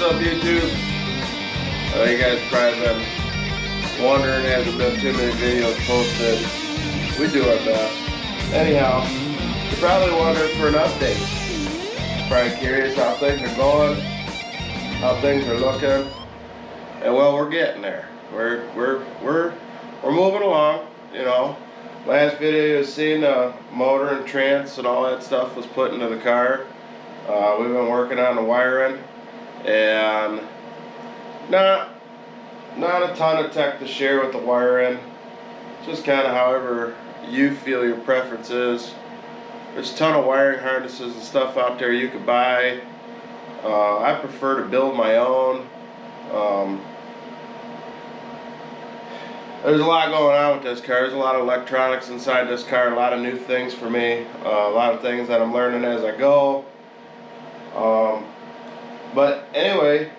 up, YouTube? You guys probably been wondering, hasn't been too many videos posted. We do our best. Anyhow, you're probably wondering for an update. Probably curious how things are going, how things are looking, and well, we're getting there. We're moving along. You know, last video you seen motor and trans and all that stuff was put into the car. We've been working on the wiring, and not a ton of tech to share with the wiring. Just kind of however you feel your preference is. There's a ton of wiring harnesses and stuff out there you could buy. I prefer to build my own. There's a lot going on with this car. There's a lot of electronics inside this car, a lot of new things for me, a lot of things that I'm learning as I go. But anyway,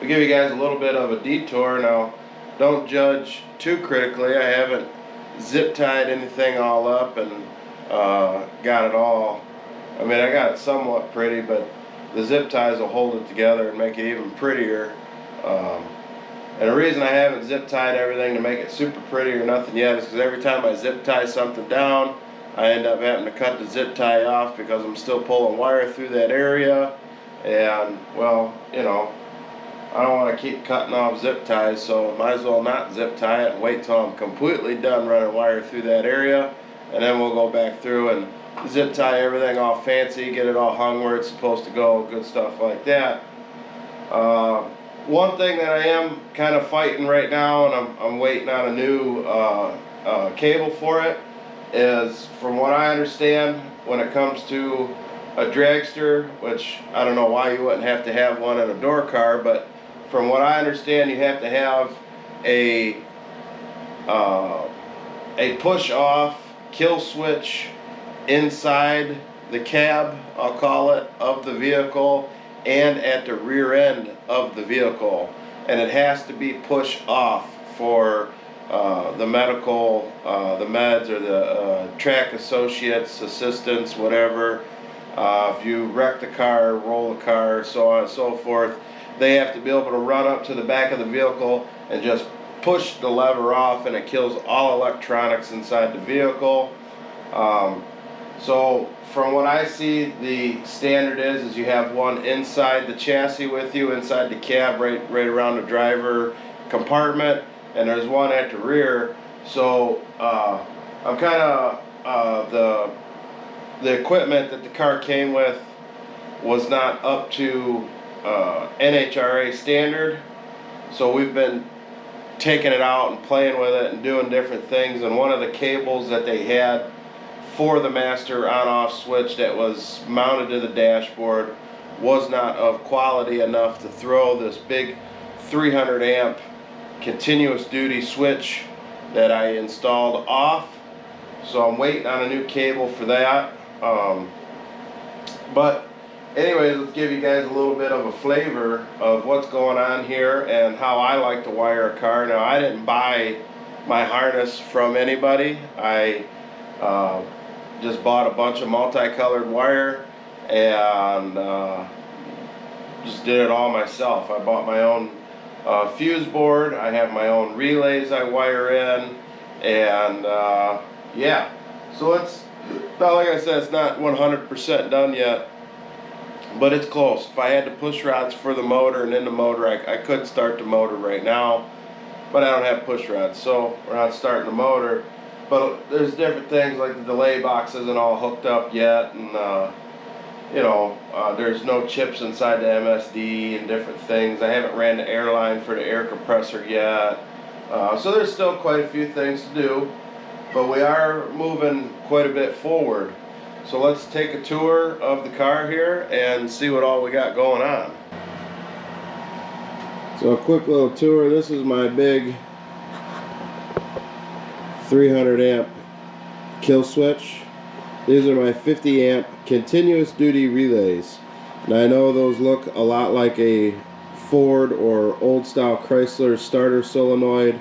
I'll give you guys a little bit of a detour. Now, don't judge too critically. I haven't zip tied anything all up and got it all. I mean, I got it somewhat pretty, but the zip ties will hold it together and make it even prettier. And the reason I haven't zip tied everything to make it super pretty or nothing yet is because every time I zip tie something down, I end up having to cut the zip tie off because I'm still pulling wire through that area. And, well, you know, I don't want to keep cutting off zip ties, so might as well not zip tie it and wait till I'm completely done running wire through that area, and then we'll go back through and zip tie everything all fancy, get it all hung where it's supposed to go, good stuff like that. One thing that I am kind of fighting right now, and I'm waiting on a new cable for it, is from what I understand, when it comes to a dragster, which I don't know why you wouldn't have to have one in a door car, but from what I understand, you have to have a push-off kill switch inside the cab, I'll call it, of the vehicle, and at the rear end of the vehicle, and it has to be push off for the medical, the meds or the track associates, assistants, whatever. If you wreck the car, roll the car, so on and so forth, they have to be able to run up to the back of the vehicle and just push the lever off, and it kills all electronics inside the vehicle. So from what I see, the standard is you have one inside the chassis with you, inside the cab, right around the driver compartment, and there's one at the rear. So I'm kind of the equipment that the car came with was not up to NHRA standard, so we've been taking it out and playing with it and doing different things, and one of the cables that they had for the master on-off switch that was mounted to the dashboard was not of quality enough to throw this big 300 amp continuous duty switch that I installed off. So I'm waiting on a new cable for that. But anyways, let's give you guys a little bit of a flavor of what's going on here and how I like to wire a car. Now, I didn't buy my harness from anybody. I just bought a bunch of multicolored wire and just did it all myself. I bought my own fuse board. I have my own relays I wire in, and yeah. So it's not, like I said, it's not 100% done yet, but it's close. If I had to push rods for the motor and in the motor, I could start the motor right now, but I don't have push rods, so we're not starting the motor. But there's different things like the delay box isn't all hooked up yet, and you know, there's no chips inside the MSD and different things. I haven't ran the air line for the air compressor yet, so there's still quite a few things to do, but we are moving quite a bit forward. So let's take a tour of the car here and see what all we got going on. So a quick little tour. This is my big 300 amp kill switch. These are my 50 amp continuous duty relays. Now I know those look a lot like a Ford or old style Chrysler starter solenoid,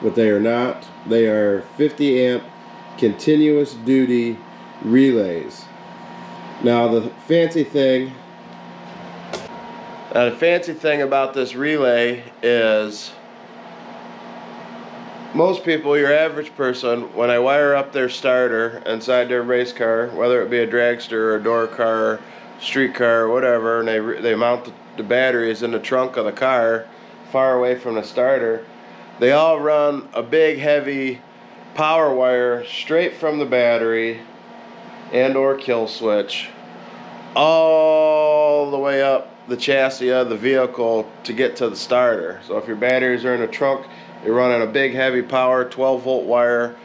but they are not. They are 50 amp continuous duty relays. Now the fancy thing Now the fancy thing about this relay is most people, your average person, when I wire up their starter inside their race car, whether it be a dragster or a door car, street car, or whatever, and they mount the batteries in the trunk of the car far away from the starter, they all run a big heavy power wire straight from the battery and or kill switch all the way up the chassis of the vehicle to get to the starter. So if your batteries are in the trunk, you're running a big heavy power 12-volt wire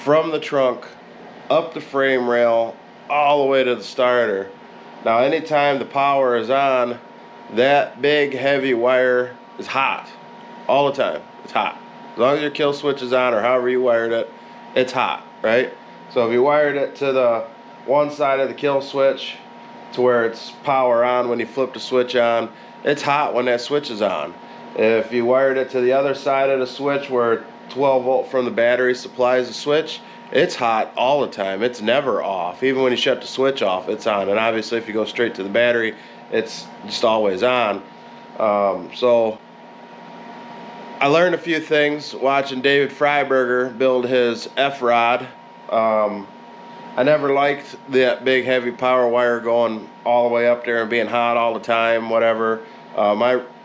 from the trunk up the frame rail all the way to the starter. Now anytime the power is on, that big heavy wire is hot all the time. It's hot. As long as your kill switch is on or however you wired it, it's hot, right? So if you wired it to the one side of the kill switch to where it's power on when you flip the switch on, it's hot when that switch is on. If you wired it to the other side of the switch where 12 volt from the battery supplies the switch, it's hot all the time. It's never off. Even when you shut the switch off, it's on. And obviously if you go straight to the battery, it's just always on. So I learned a few things watching David Freiberger build his F-Rod. I never liked that big heavy power wire going all the way up there and being hot all the time, whatever.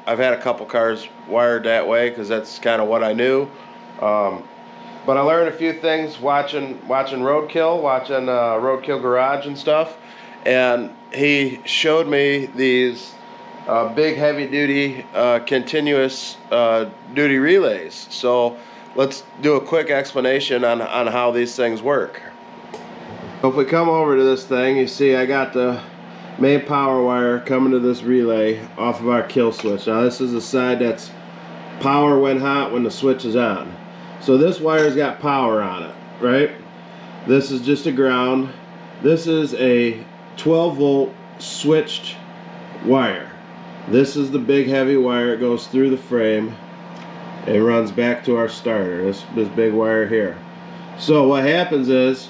I've had a couple cars wired that way because that's kind of what I knew. But I learned a few things watching Roadkill, watching Roadkill Garage and stuff. And he showed me these big heavy duty continuous duty relays. So let's do a quick explanation on how these things work. So if we come over to this thing, you see I got the main power wire coming to this relay off of our kill switch. Now this is the side that's power when hot when the switch is on. So this wire's got power on it, right? This is just a ground. This is a 12 volt switched wire. This is the big heavy wire. It goes through the frame and runs back to our starter. This big wire here. So what happens is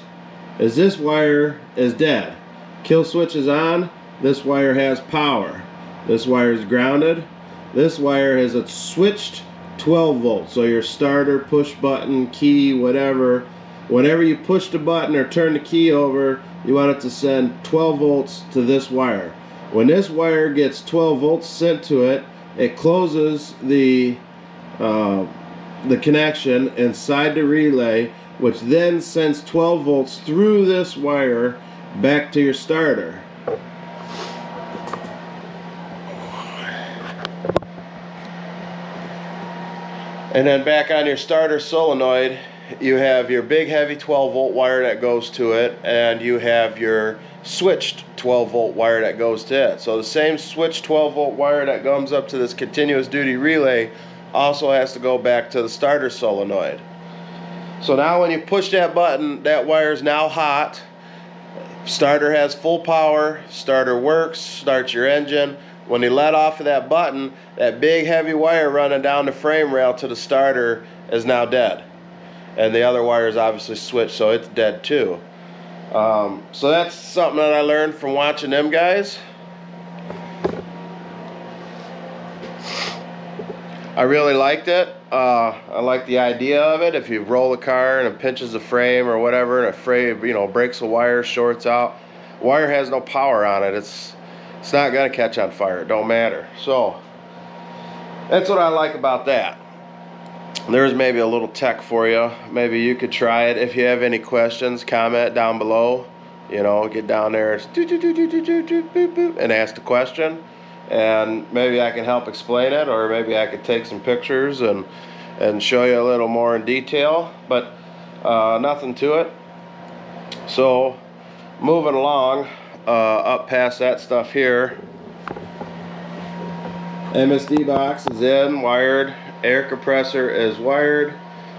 this wire is dead. Kill switch is on. This wire has power. This wire is grounded. This wire has a switched 12 volts. So your starter, push button, key, whatever. Whenever you push the button or turn the key over, you want it to send 12 volts to this wire. When this wire gets 12 volts sent to it, it closes the connection inside the relay, which then sends 12 volts through this wire back to your starter. And then back on your starter solenoid, you have your big heavy 12 volt wire that goes to it, and you have your switched 12 volt wire that goes to it. So the same switched 12 volt wire that comes up to this continuous duty relay also has to go back to the starter solenoid. So now when you push that button, that wire is now hot. Starter has full power, starter works, starts your engine. When you let off of that button, that big heavy wire running down the frame rail to the starter is now dead. And the other wire is obviously switched, so it's dead too. So that's something that I learned from watching them guys. I really liked it. I like the idea of it. If you roll the car and it pinches the frame or whatever, and a frame, breaks the wire, shorts out, wire has no power on it. It's not gonna catch on fire. It don't matter. So that's what I like about that. There's maybe a little tech for you. Maybe you could try it. If you have any questions, comment down below. Get down there and ask the question, and maybe I can help explain it, or maybe I could take some pictures and show you a little more in detail. But nothing to it. So moving along, up past that stuff here, MSD box is in, wired. Air compressor is wired.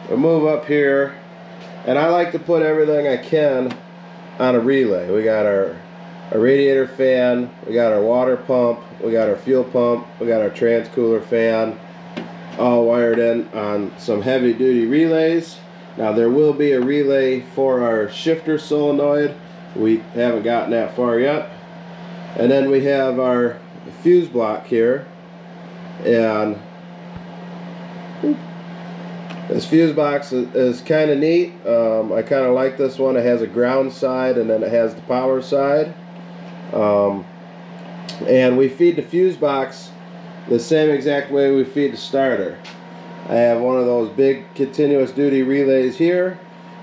We'll move up here, and I like to put everything I can on a relay. We got our radiator fan, we got our water pump, we got our fuel pump, we got our transcooler fan, all wired in on some heavy duty relays. Now there will be a relay for our shifter solenoid. We haven't gotten that far yet. And then we have our fuse block here, and this fuse box is kind of neat. I kind of like this one. It has a ground side and then it has the power side. And we feed the fuse box the same exact way we feed the starter. I have one of those big continuous duty relays here.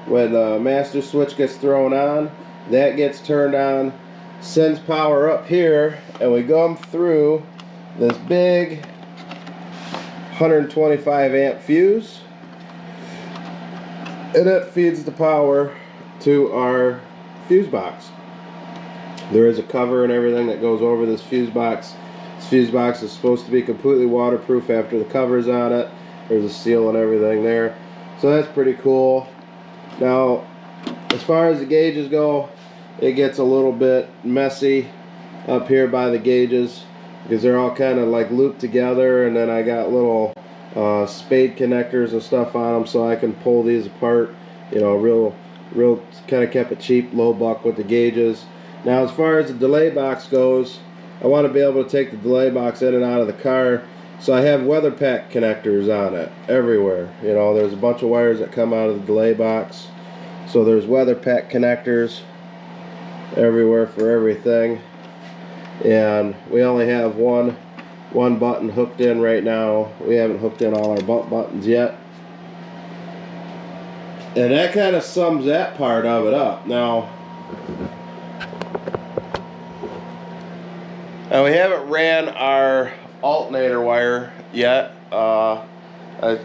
When the master switch gets thrown on, that gets turned on, sends power up here, and we go through this big 125 amp fuse, and it feeds the power to our fuse box. There is a cover and everything that goes over this fuse box. This fuse box is supposed to be completely waterproof after the cover's on it. There's a seal and everything there, so that's pretty cool. Now, as far as the gauges go, it gets a little bit messy up here by the gauges because they're all kind of like looped together, and then I got little spade connectors and stuff on them so I can pull these apart. You know, real kind of kept it cheap, low buck with the gauges. Now, as far as the delay box goes, I want to be able to take the delay box in and out of the car, so I have weather pack connectors on it everywhere. You know, there's a bunch of wires that come out of the delay box, so there's weather pack connectors everywhere for everything. And we only have one button hooked in right now. We haven't hooked in all our bump buttons yet. And that kind of sums that part of it up. Now we haven't ran our alternator wire yet. I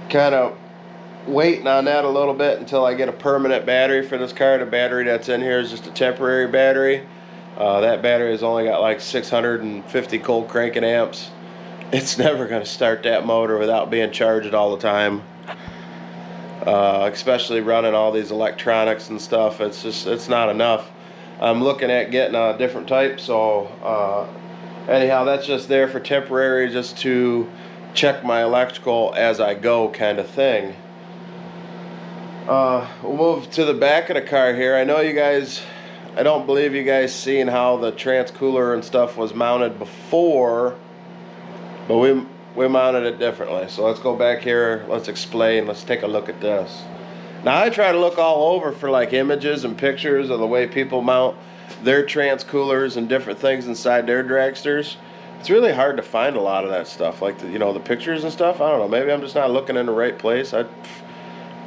kind of waiting on that a little bit until I get a permanent battery for this car. The battery that's in here is just a temporary battery. That battery has only got like 650 cold cranking amps. It's never going to start that motor without being charged all the time. Especially running all these electronics and stuff. It's not enough. I'm looking at getting a different type, so anyhow, that's just there for temporary, just to check my electrical as I go kind of thing. We'll move to the back of the car here. I know you guys, I don't believe you guys seen how the transcooler and stuff was mounted before, but we mounted it differently. So let's go back here, let's explain, let's take a look at this. Now, I try to look all over for like images and pictures of the way people mount their transcoolers and different things inside their dragsters. It's really hard to find a lot of that stuff, like the pictures and stuff. I don't know, maybe I'm just not looking in the right place. I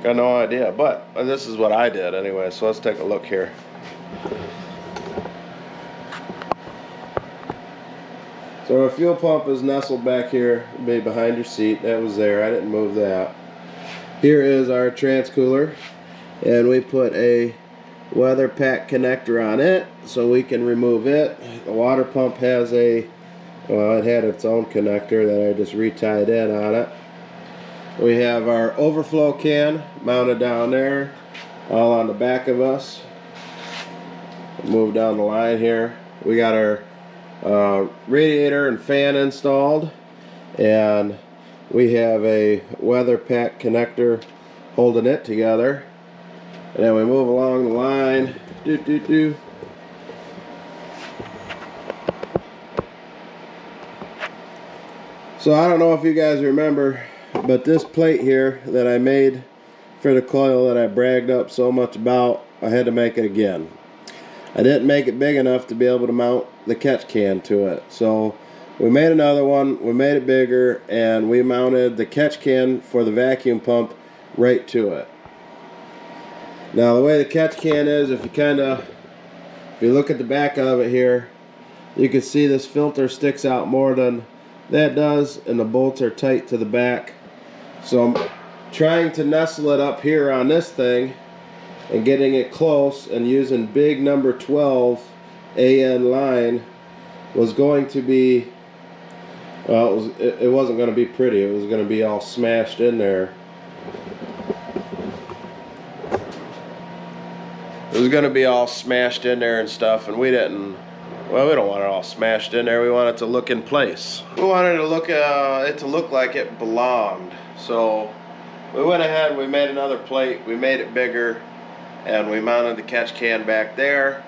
got no idea, but this is what I did anyway, so let's take a look here. So our fuel pump is nestled back here, behind your seat. That was there, I didn't move that. Here is our transcooler, and we put a weather pack connector on it so we can remove it. The water pump has it had its own connector that I just retied in on it. We have our overflow can mounted down there, all on the back of us. Move down the line here. We got our radiator and fan installed, and we have a weather pack connector holding it together. And then we move along the line. So I don't know if you guys remember, but this plate here that I made for the coil that I bragged up so much about, I had to make it again. I didn't make it big enough to be able to mount the catch can to it. So we made another one, we made it bigger, and we mounted the catch can for the vacuum pump right to it. Now the way the catch can is, if you look at the back of it here, you can see this filter sticks out more than that does, and the bolts are tight to the back. So I'm trying to nestle it up here on this thing and getting it close, and using big number 12 AN line was going to be, well, it wasn't going to be pretty. It was going to be all smashed in there. It was going to be all smashed in there and stuff, and we don't want it all smashed in there. We want it to look in place. We wanted it to look like it belonged. So we went ahead, we made another plate, we made it bigger, and we mounted the catch can back there.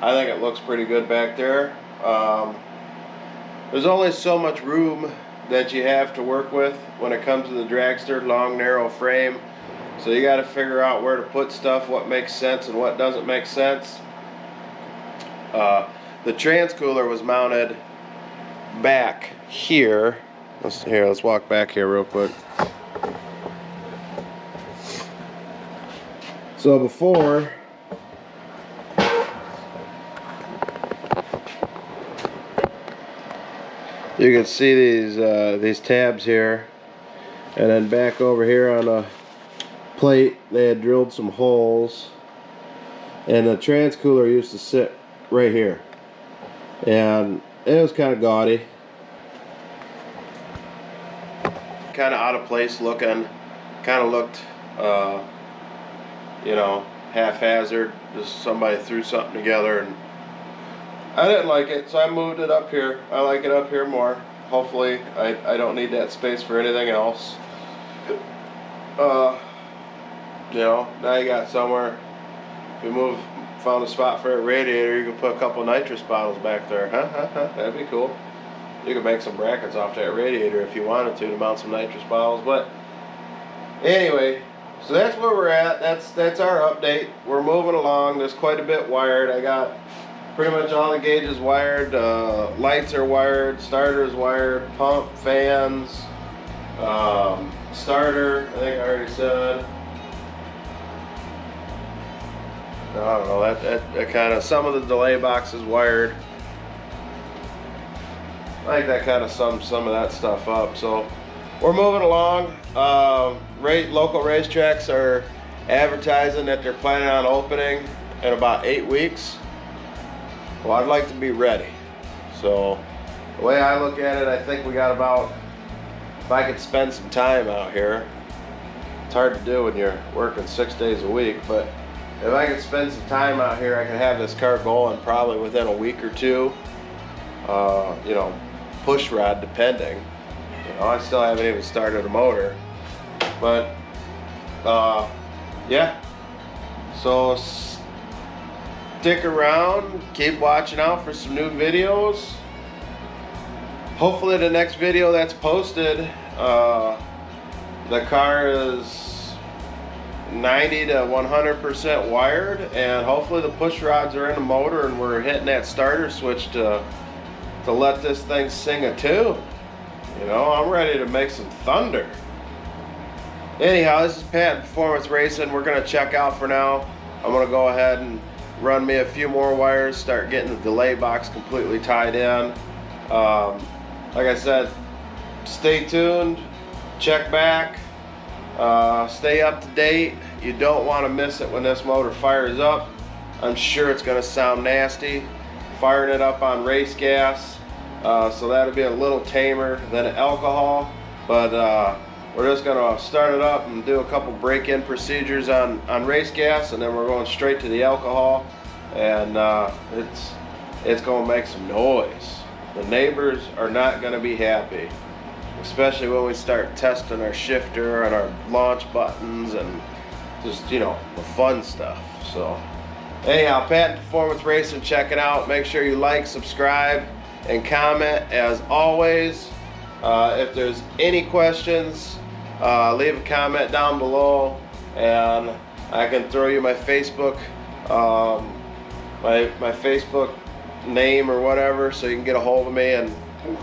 I think it looks pretty good back there. There's only so much room that you have to work with when it comes to the dragster, long narrow frame. So you got to figure out where to put stuff, what makes sense and what doesn't make sense. The transcooler was mounted back here. Let's walk back here real quick. So before, you can see these tabs here, and then back over here on a plate they had drilled some holes, and the transcooler used to sit right here, and it was kind of gaudy, kind of out of place looking, kind of looked you know, haphazard, just somebody threw something together, and I didn't like it, so I moved it up here. I like it up here more. Hopefully I don't need that space for anything else. You know, now you got somewhere. If you found a spot for a radiator, you can put a couple nitrous bottles back there. That'd be cool. You could make some brackets off that radiator if you wanted to mount some nitrous bottles. But anyway, so that's where we're at. That's our update. We're moving along. There's quite a bit wired. I got pretty much all the gauges wired. Lights are wired. Starters wired. Pump, fans, starter. I think I already said. I don't know. That kind of, some of the delay boxes wired. I think that kind of sums some of that stuff up. So we're moving along. Local racetracks are advertising that they're planning on opening in about 8 weeks. Well, I'd like to be ready. So the way I look at it, I think we got about, if I could spend some time out here, it's hard to do when you're working 6 days a week, but if I could spend some time out here, I could have this car going probably within a week or two. You know, push rod depending. You know, I still haven't even started a motor, but yeah. So stick around, keep watching out for some new videos. Hopefully the next video that's posted, the car is 90 to 100% wired, and hopefully the push rods are in the motor and we're hitting that starter switch to let this thing sing a tune. You know, I'm ready to make some thunder. Anyhow, this is Pat Performance Racing. We're gonna check out for now. I'm gonna go ahead and run me a few more wires, start getting the delay box completely tied in. Like I said, stay tuned, check back, stay up to date. You don't want to miss it when this motor fires up. I'm sure it's going to sound nasty. Firing it up on race gas, so that'll be a little tamer than alcohol, but we're just going to start it up and do a couple break-in procedures on race gas, and then we're going straight to the alcohol, and it's going to make some noise. The neighbors are not going to be happy, especially when we start testing our shifter and our launch buttons and just, you know, the fun stuff. So anyhow, Pat Performance Racing, check it out. Make sure you like, subscribe, and comment as always. If there's any questions, leave a comment down below, and I can throw you my Facebook, my Facebook name or whatever, so you can get a hold of me and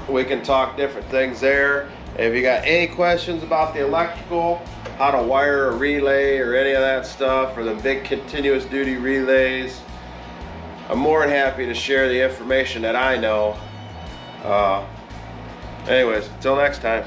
we can talk different things there. If you got any questions about the electrical, how to wire a relay or any of that stuff, or the big continuous duty relays, I'm more than happy to share the information that I know. Anyways, until next time.